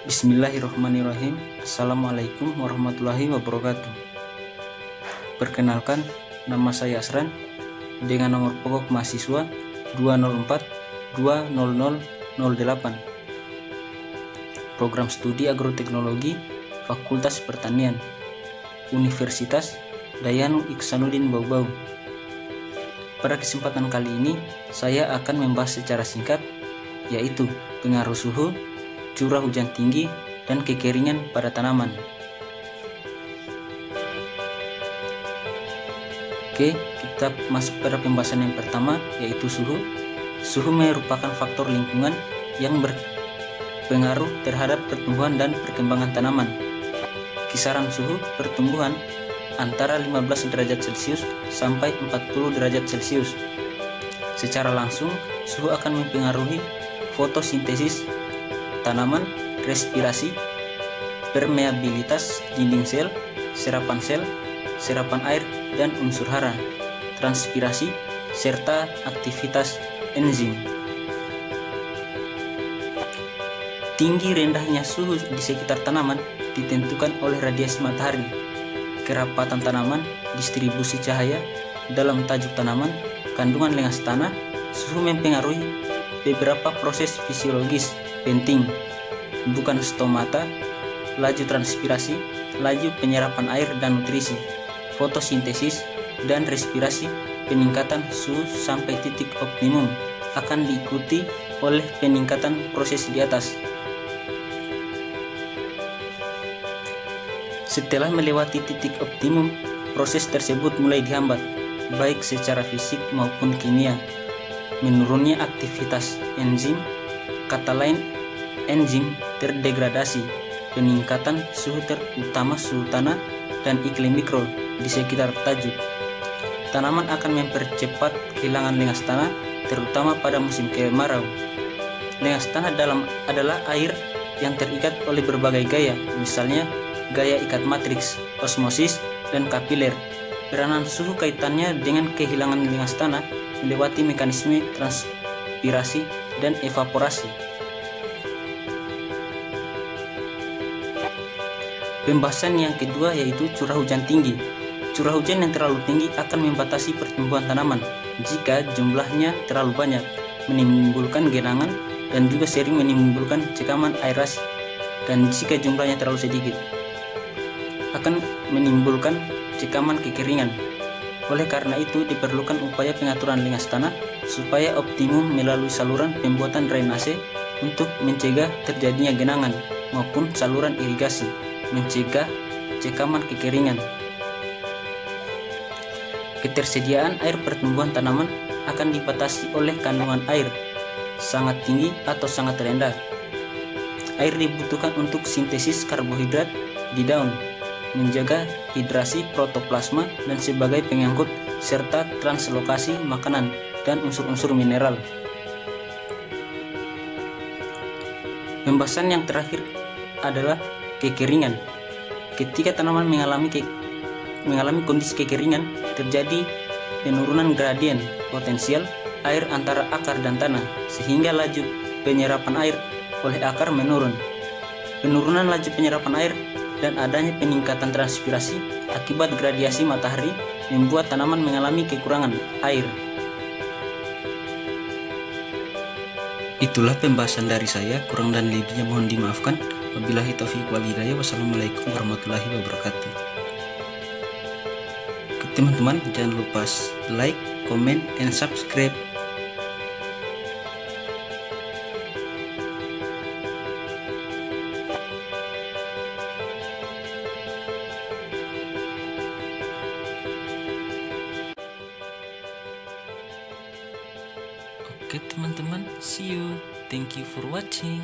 Bismillahirrahmanirrahim. Assalamualaikum warahmatullahi wabarakatuh. Perkenalkan, nama saya Asran dengan nomor pokok mahasiswa 204-20008. Program Studi Agroteknologi Fakultas Pertanian Universitas Dayanu Iksanuddin Bau-Bau. Pada kesempatan kali ini saya akan membahas secara singkat, yaitu pengaruh suhu, curah hujan tinggi, dan kekeringan pada tanaman. Oke, kita masuk pada pembahasan yang pertama, yaitu suhu. Suhu merupakan faktor lingkungan yang berpengaruh terhadap pertumbuhan dan perkembangan tanaman. Kisaran suhu pertumbuhan antara 15 derajat Celcius sampai 40 derajat Celcius. Secara langsung, suhu akan mempengaruhi fotosintesis tanaman, respirasi, permeabilitas dinding sel, serapan air dan unsur hara, transpirasi, serta aktivitas enzim. Tinggi rendahnya suhu di sekitar tanaman ditentukan oleh radiasi matahari, kerapatan tanaman, distribusi cahaya dalam tajuk tanaman, kandungan lengas tanah. Suhu mempengaruhi beberapa proses fisiologis penting, bukan stomata, laju transpirasi, laju penyerapan air dan nutrisi, fotosintesis, dan respirasi. Peningkatan suhu sampai titik optimum akan diikuti oleh peningkatan proses di atas. Setelah melewati titik optimum, proses tersebut mulai dihambat, baik secara fisik maupun kimia. Menurunnya aktivitas enzim, kata lain enzim terdegradasi, peningkatan suhu terutama suhu tanah dan iklim mikro di sekitar tajuk. Tanaman akan mempercepat kehilangan lengas tanah, terutama pada musim kemarau. Lengas tanah adalah air yang terikat oleh berbagai gaya, misalnya gaya ikat matriks, osmosis, dan kapiler. Peranan suhu kaitannya dengan kehilangan lengas tanah melewati mekanisme transpirasi dan evaporasi. Pembahasan yang kedua yaitu curah hujan tinggi. Curah hujan yang terlalu tinggi akan membatasi pertumbuhan tanaman jika jumlahnya terlalu banyak, menimbulkan genangan dan juga sering menimbulkan cekaman aerasi. Dan jika jumlahnya terlalu sedikit, akan menimbulkan cekaman kekeringan. Oleh karena itu diperlukan upaya pengaturan lengas tanah supaya optimum melalui saluran pembuatan drainase untuk mencegah terjadinya genangan maupun saluran irigasi, mencegah cekaman kekeringan. Ketersediaan air pertumbuhan tanaman akan dibatasi oleh kandungan air sangat tinggi atau sangat rendah. Air dibutuhkan untuk sintesis karbohidrat di daun, menjaga hidrasi protoplasma dan sebagai pengangkut serta translokasi makanan dan unsur-unsur mineral. Pembahasan yang terakhir adalah kekeringan. Ketika tanaman mengalami kondisi kekeringan, terjadi penurunan gradien potensial air antara akar dan tanah, sehingga laju penyerapan air oleh akar menurun. Penurunan laju penyerapan air dan adanya peningkatan transpirasi akibat gradiasi matahari membuat tanaman mengalami kekurangan air. Itulah pembahasan dari saya, kurang dan lebihnya mohon dimaafkan. Wabillahi taufiq wal hidayah. Wassalamualaikum warahmatullahi wabarakatuh. Teman-teman, jangan lupa like, comment, and subscribe. Oke teman-teman, see you. Thank you for watching.